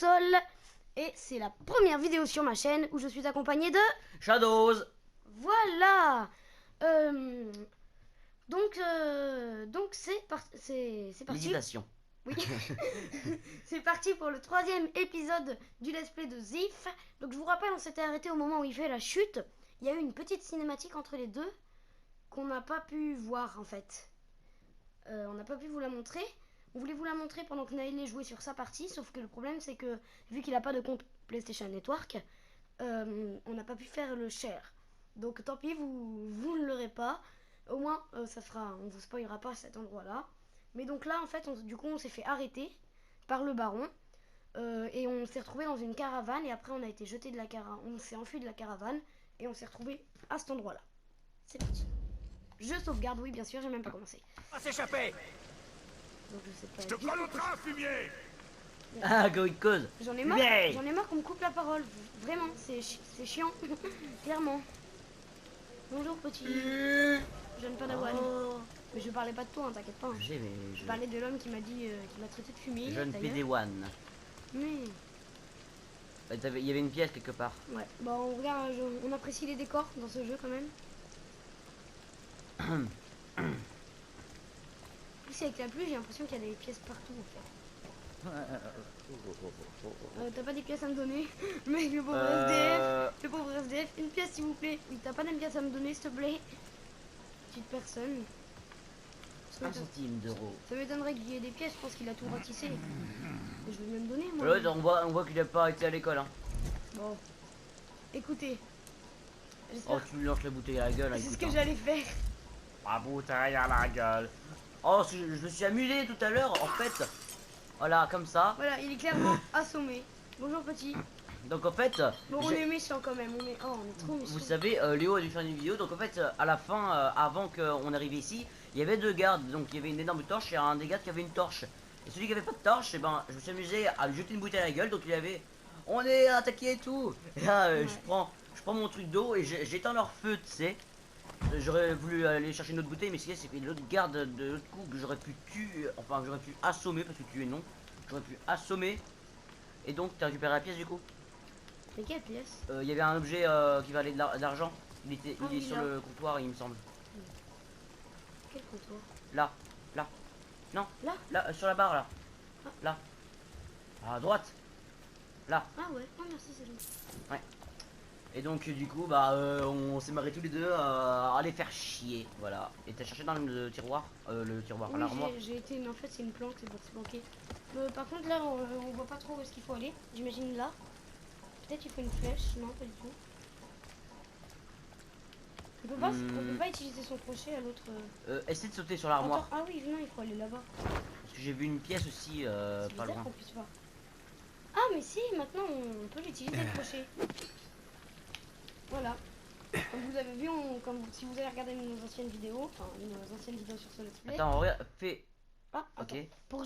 console. Et c'est la première vidéo sur ma chaîne où je suis accompagné de... Shadows. Voilà. Donc c'est parti. L'hésitation. Oui. C'est parti pour le 3e épisode du let's play de Zif. Donc je vous rappelle, on s'était arrêté au moment où il fait la chute. Il y a eu une petite cinématique entre les deux qu'on n'a pas pu voir en fait. On n'a pas pu vous la montrer. On voulait vous la montrer pendant que Naël jouait sur sa partie, sauf que le problème c'est que vu qu'il n'a pas de compte PlayStation Network, on n'a pas pu faire le share. Donc tant pis, vous ne l'aurez pas. Au moins ça fera, on vous spoilera pas à cet endroit là. Mais donc là en fait du coup on s'est fait arrêter par le baron et on s'est retrouvé dans une caravane et après on a été jeté de la caravane, on s'est enfui de la caravane et on s'est retrouvé à cet endroit là. C'est parti. Je sauvegarde, oui bien sûr, j'ai même pas commencé. À s'échapper. Donc je sais pas. Je te colle au train, fumier. Ah, go it cause. J'en ai Mais marre qu'on me coupe la parole. Vraiment, c'est chiant. Clairement. Bonjour petit. Jeune padawan. Mais je parlais pas de toi, hein, t'inquiète pas. J'ai mais Je parlais de l'homme qui m'a dit, qui m'a traité de fumier. jeune d'ailleurs. PD1. Mais Bah, il y avait une pièce quelque part. ouais. Bon, on regarde, on apprécie les décors dans ce jeu quand même. Ici avec la pluie, j'ai l'impression qu'il y a des pièces partout en fait. T'as pas des pièces à me donner? Mec, le pauvre SDF. Le pauvre SDF. Une pièce s'il vous plaît. Oui, t'as pas d'une pièce à me donner s'il te plaît? Petite personne. Un centime d'euro. Ça m'étonnerait qu'il y ait des pièces, je pense qu'il a tout ratissé. Je vais même donner moi. L'autre, on voit qu'il a pas été à l'école. Hein. Bon. Écoutez. Oh, tu lui lances la bouteille à la gueule. C'est ce que j'allais faire. La bouteille à la gueule. Oh, je me suis amusé tout à l'heure en fait. Voilà, comme ça. Voilà, il est clairement assommé. Bonjour petit. Donc en fait, Bon, on est méchant quand même. On est trop méchant. vous savez, Léo a dû faire une vidéo. Donc en fait, à la fin, avant qu'on arrive ici, il y avait 2 gardes. Donc il y avait une énorme torche et un des gardes qui avait une torche. Et celui qui avait pas de torche, et ben, je me suis amusé à lui jeter une bouteille à la gueule. Donc il avait, on est attaqué et tout. Et là, Ouais. je prends mon truc d'eau et j'éteins leur feu, tu sais. J'aurais voulu aller chercher une autre bouteille, mais c'est que l'autre garde de l'autre coup que j'aurais pu tuer, enfin que j'aurais pu assommer, parce que tuer non, j'aurais pu assommer. Et donc t'as récupéré la pièce du coup. Mais quelle pièce? Il y avait un objet qui valait de l'argent. Il est oui, sur là. le comptoir, il me semble. Quel comptoir? Là, non, Là? là, sur la barre là, Ah. là, à droite, là. Ah ouais, oh merci, c'est gentil. Et donc du coup bah on s'est marré tous les deux à aller faire chier, voilà. Et t'as cherché dans le tiroir, Oui, l'armoire. j'ai été, mais en fait c'est une planque, c'est pour se planquer. Par contre là on voit pas trop où est-ce qu'il faut aller. J'imagine là. Peut-être il faut une flèche, non pas du tout. On peut pas utiliser son crochet à l'autre. Essaie de sauter sur l'armoire. Ah oui, non, il faut aller là-bas. Parce que j'ai vu une pièce aussi C'est pas bizarre loin. qu'on puisse voir. Ah mais si, maintenant on peut l'utiliser le crochet. Voilà. Comme vous avez vu, si vous avez regardé nos anciennes vidéos, enfin nos anciennes vidéos sur ce let's play. Attends, regarde, fais. Ah, Ok. attends.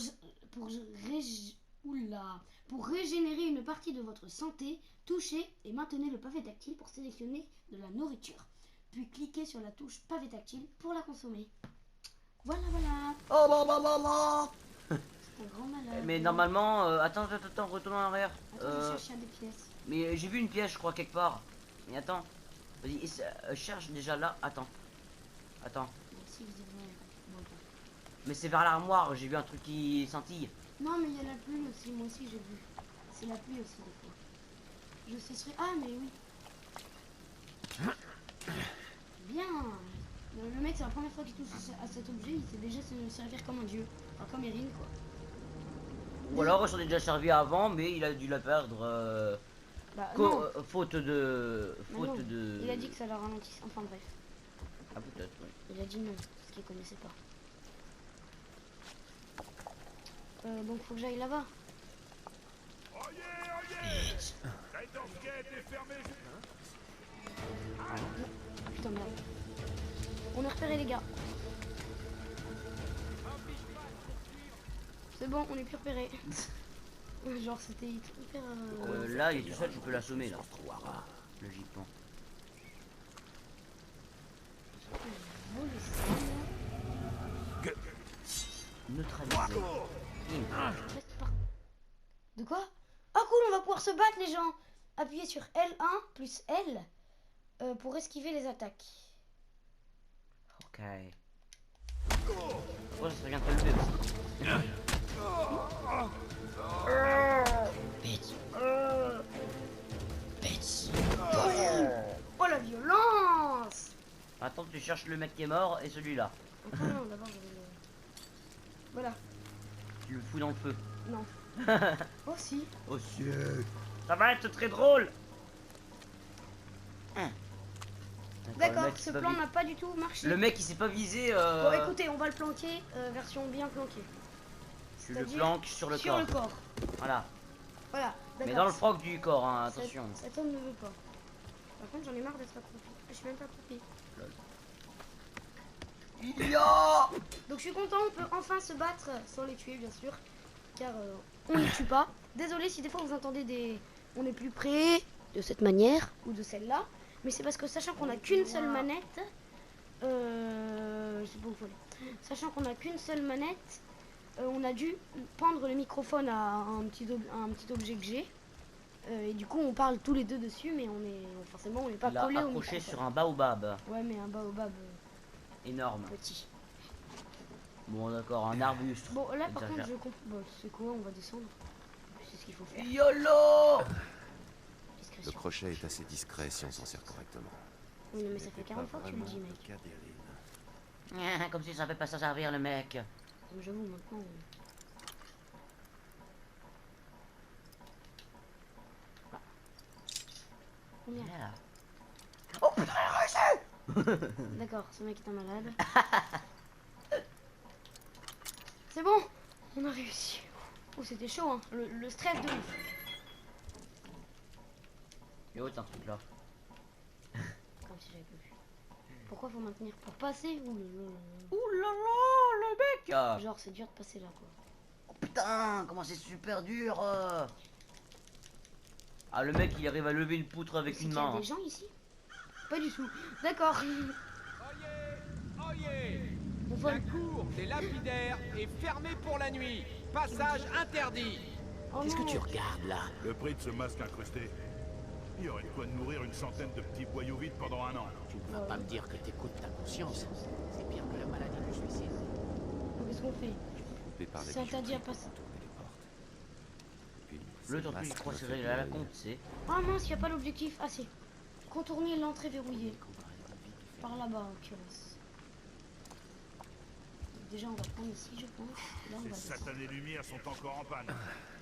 Pour régénérer une partie de votre santé, touchez et maintenez le pavé tactile pour sélectionner de la nourriture. Puis cliquez sur la touche pavé tactile pour la consommer. Voilà. Oh là là là là. C'est un grand malade. Mais normalement, attends, retourne en arrière. Attends, je cherche des pièces. Mais j'ai vu une pièce, je crois, quelque part. Mais attends. Vas-y, cherche déjà là. Attends. Merci, vous avez... Bon, attends. Mais c'est vers l'armoire, j'ai vu un truc qui scintille. Non, mais il y a la pluie aussi, moi aussi j'ai vu. C'est la pluie aussi, des fois. Je cesserai... Ah, mais oui. Bien. Le mec, c'est la première fois qu'il touche à cet objet, il sait déjà se servir comme un dieu. Enfin, comme Erin, quoi. Ou alors, il s'en est déjà servi avant, mais il a dû la perdre. Bah, non. Faute de. Bah non. Il a dit que ça la ralentisse. Enfin, bref. Ah, peut-être, oui. Il a dit non, parce qu'il connaissait pas. Donc, faut que j'aille là-bas. Oyez. Cette enquête est fermée. Putain, merde. On est repéré, les gars. C'est bon, on est plus repéré. Genre, c'était hyper... Là, il est tout seul, tu peux l'assommer, là. Logiquement. Neutraliser. De quoi? À quoi? pouvoir se battre, les gens. Appuyez sur L1 plus L pour esquiver les attaques. Ok. Oh, ça serait bien de te lever aussi. Oh la violence! Attends, tu cherches le mec qui est mort et celui-là. Attends, non, d'abord je vais le... Voilà. Tu le fous dans le feu. Non. Oh si. Oh ciel. Ça va être très drôle. D'accord, ce plan n'a pas du tout marché. Le mec il s'est pas visé. Bon écoutez, on va le planquer, version bien planquée. Tu le planques sur le corps. Sur le corps. Voilà. Voilà. Mais dans le froc du corps, hein, attention. Cet homme ne veut pas. Par contre, j'en ai marre d'être accroupi. Je suis même pas accroupi. Donc je suis content, on peut enfin se battre sans les tuer bien sûr. Car on les tue pas. Désolé si des fois vous entendez des... On est plus près de cette manière ou de celle-là. Mais c'est parce que sachant qu'on a qu'une seule manette... je sais pas où faut aller. Sachant qu'on a qu'une seule manette, on a dû prendre le microphone à un petit objet que j'ai. Et du coup on parle tous les deux dessus, mais forcément on n'est pas collé au microphone. Sur un baobab. Ouais, mais un baobab énorme. Petit. Bon d'accord, un arbuste. Bon là par contre je comprends. Bon, c'est quoi, on va descendre. C'est ce qu'il faut faire. YOLO! Le crochet est assez discret si on s'en sert correctement. Oui, mais ça fait 40 fois que tu le dis, mec. Comme si ça savait pas s'en servir le mec. J'avoue maintenant. Combien? Oh putain, d'accord, ce mec est un malade. C'est bon, on a réussi. Oh, c'était chaud, hein. Le stress de ouf. Et oh, t'as un truc là. Comme si j'avais pas vu. Pourquoi faut maintenir? Pour passer? Ouh là là, le mec. Genre, c'est dur de passer là, quoi. Oh putain, comment c'est super dur. Ah, le mec, il arrive à lever une poutre avec une main. Il y a des gens ici? Pas du tout. D'accord. Oyez! On voit La cour des lapidaires est fermée pour la nuit. Passage interdit. Oh Qu'est-ce que non. tu regardes là? Le prix de ce masque incrusté. Il y aurait de quoi de nourrir une centaine de petits boyaux vides pendant un an. Tu ne vas pas me dire que t'écoutes ta conscience. C'est pire que la maladie du suicide. Qu'est-ce qu'on fait? Coupé par la C'est interdit à passer. tourner les portes. Puis, Le ces tortue, je masques crois, doivent c'est être à la liés. compte, c'est. Ah mince, il n'y a pas l'objectif. Ah si. Contourner l'entrée verrouillée. Par là-bas, en l'occurrence. Déjà, on va prendre ici, je pense. Là, on Ces va descendre. satanées lumières sont encore en panne.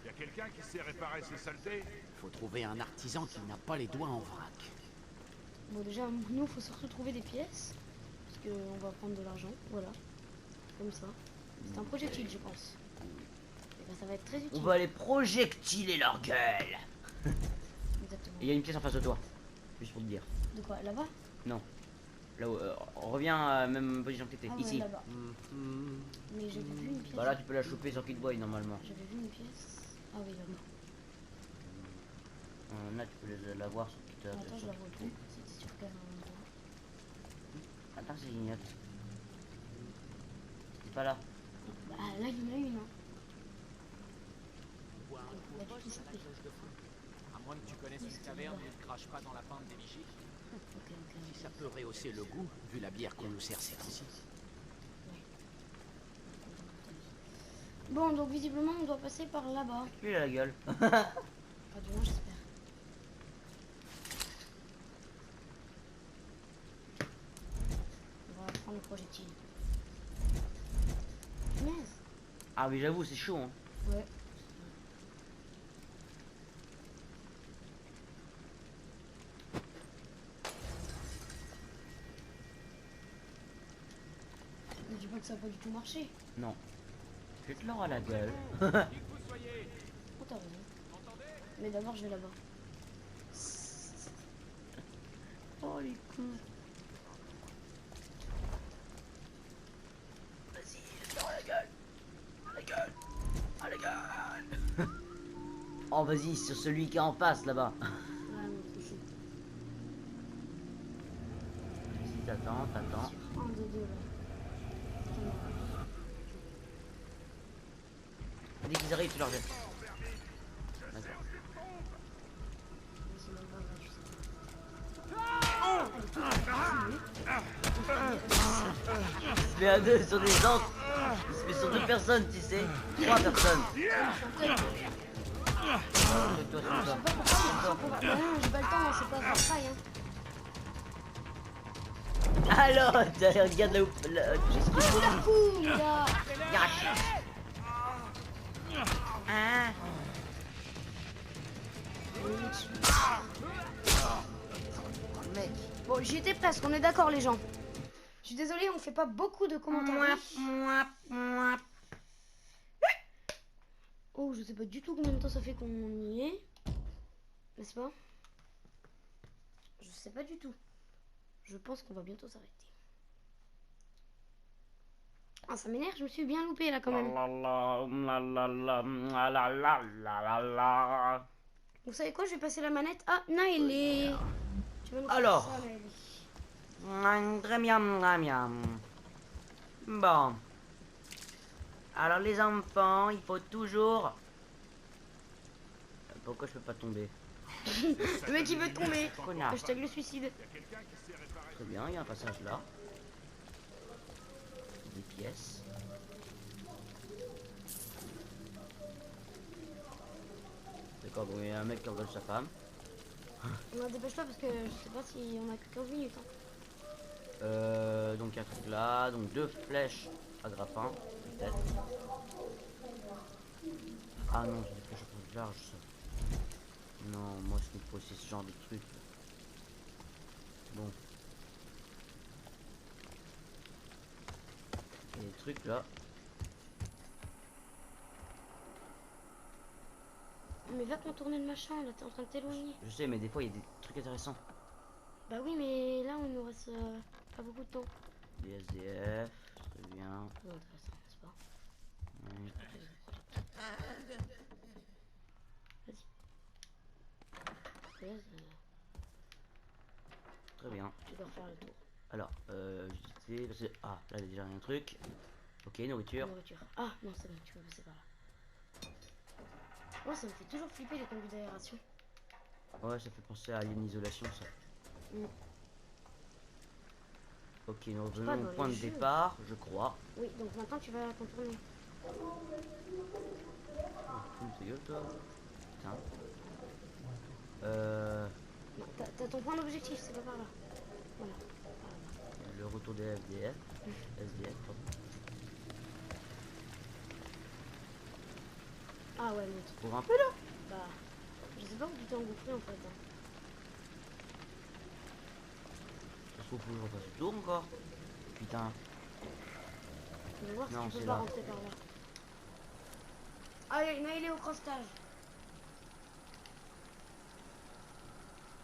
Y a quelqu'un qui sait réparer ces saletés? Faut trouver un artisan qui n'a pas les doigts en vrac. Bon, déjà, nous, il faut surtout trouver des pièces. Parce qu'on va prendre de l'argent. Voilà. Comme ça. C'est un projectile, je pense. Et ben, ça va être très utile. On va les projectiler leur gueule. Exactement. Et il y a une pièce en face de toi. Juste pour te dire. De quoi? Là-bas? Non. Là où, reviens à la même position que t'étais. Ah ouais, Ici. là-bas. Mais j'avais vu une pièce. Bah là, tu peux la choper sur Kid Boy normalement. J'avais vu une pièce. Ah oui, là-bas. Là, tu peux la voir sur Kid Attends, je la vois plus. C'était sur quel endroit? Attends, c'est Gignot. C'est pas là. Bah là, il y en a une. Hein. Bah, du coup, ça fait. À moins que tu connaisses une caverne où ne crache pas dans la pente des vigies. Ok. Si ça peut rehausser le goût, vu la bière qu'on nous sert ces temps-ci. Bon, donc visiblement, on doit passer par là-bas. Lui, il a la gueule. Pas du moins, j'espère. On va prendre le projectile. Punaise. Ah, mais j'avoue, c'est chaud. Hein. Ouais. Ne dis pas que ça n'a pas du tout marché. Non. Je vais te leur à la gueule. Qui que vous soyez, Oh, t'as raison. entendez? Mais d'abord, je vais là-bas. Oh les coups. Vas-y, je te leur à la gueule. À la gueule. À la gueule. Oh, vas-y, sur celui qui est en face là-bas. Ah non, c'est chaud. Si t'attends. Sur un des deux là. Dès qu'ils arrivent, tu leur jettes. D'accord. Il se met à deux sur des gens. Il se met sur 2 personnes, tu sais. 3 personnes. Toi, Je sais pas pourquoi, mais non, j'ai pas le temps, moi, c'est pas Far Cry, hein. Alors, regarde là où. Ouh, là. Hein? Mec. Bon, j'y étais presque, on est d'accord, les gens. Je suis désolée, on fait pas beaucoup de commentaires. Oh, je sais pas du tout combien de temps ça fait qu'on y est. N'est-ce pas? Je sais pas du tout. Je pense qu'on va bientôt s'arrêter. Ah, ça m'énerve, je me suis bien loupé là quand même. Vous savez quoi, je vais passer la manette à Naëlé. Tu vas nous faire Alors. ça, Naëlé. Très bien, très bien. Bon. Alors les enfants, il faut toujours... Pourquoi je peux pas tomber? Le mec il veut tomber. Connard. Hashtag le suicide. Très bien, il y a un passage là. Des pièces. D'accord, bon, il y a un mec qui engueule sa femme. On dépêche-toi parce que je sais pas si on a que 15 minutes. Hein. Donc il y a un truc là, donc 2 flèches à grappin, peut-être. Ah non, c'est des flèches à plus large ça. Non, moi ce qu'il me faut c'est ce genre de truc. Bon. Il y a des trucs là. Mais va contourner le machin, là t'es en train de t'éloigner. Je sais, mais des fois il y a des trucs intéressants. Bah oui, mais là on nous reste pas beaucoup de temps. Des SDF, très bien. Très intéressant, n'est-ce pas? Oui. Vas-y. Très bien. Tu dois refaire le tour. Alors, je disais, parce que... Ah, là il y a déjà un truc. Ok, nourriture. Nourriture. Ah non, c'est bon, tu peux passer par là. Moi ça me fait toujours flipper les conduits d'aération. Ouais, ça fait penser à une isolation ça. Mm. Ok, nous Pas revenons dans au point les de jeux. départ, je crois. Oui, donc maintenant tu vas contourner. Oh, ta gueule, toi. Putain. Non, t'as ton point d'objectif, c'est pas par là. Voilà. Le retour des FDF. SDF, pardon. Ah ouais, monte. Pour un peu là. Bah, je sais pas où tu t'es engouffré en fait. Hein. Ça se trouve, faut que je refasse le tour encore. Putain. On va voir Non, si tu c'est peux pas là. rentrer par là. Allez, il est au crossage.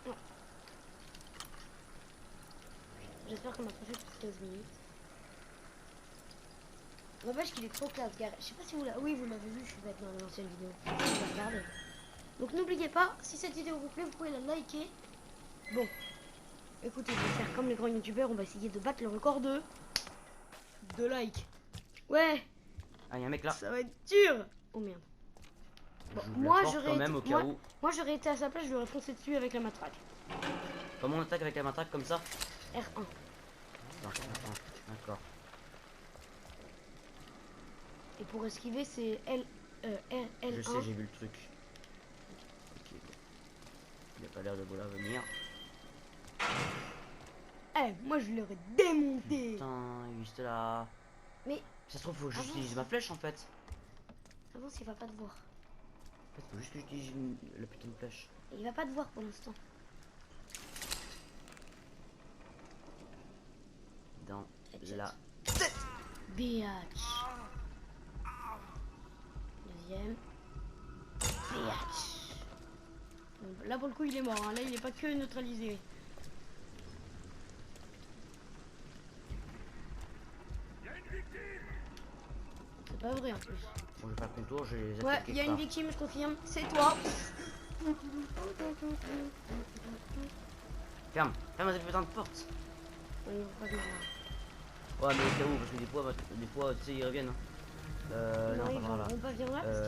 Ouais. J'espère qu'on a pas fait plus de 15 minutes. N'empêche qu'il est trop classe, gars. Je sais pas si vous l'avez... Oui, vous l'avez vu, je suis bête dans l'ancienne vidéo. Regardez. Donc n'oubliez pas, si cette vidéo vous plaît, vous pouvez la liker. Bon. Écoutez, je vais faire comme les grands youtubeurs, on va essayer de battre le record de likes. Ouais, Ah, il y a un mec là. ça va être dur. Oh merde. Bon, J'ouvre la moi porte j'aurais quand été... même au cas où. moi j'aurais été à sa place, je lui aurais foncé dessus avec la matraque. Comment on attaque avec la matraque comme ça? R1. Non, d'accord. Et pour esquiver, c'est L1. Je sais, j'ai vu le truc. Ok. Il a pas l'air de vouloir venir. Eh, moi je l'aurais démonté. Putain, il est juste là. Mais Ça se trouve, faut que avance. j'utilise ma flèche en fait. avance, il va pas te voir. En fait, faut juste que j'utilise la putain de flèche. Il va pas te voir pour l'instant. Dans Headshot. la... Biatch. Deuxième. Biatch. Bon, là pour le coup il est mort, hein. Là il est pas que neutralisé. C'est pas vrai en plus. Bon, je vais faire le contour, je les Ouais, attaque il y a quelque une part. victime, je confirme. C'est toi. Ferme cette putain de porte. On y va pas venir, là. Ouais, mais au cas où, parce que des fois, tu sais, ils reviennent. Hein. Non, Non, ils pas par là. vont pas venir là parce qu'ils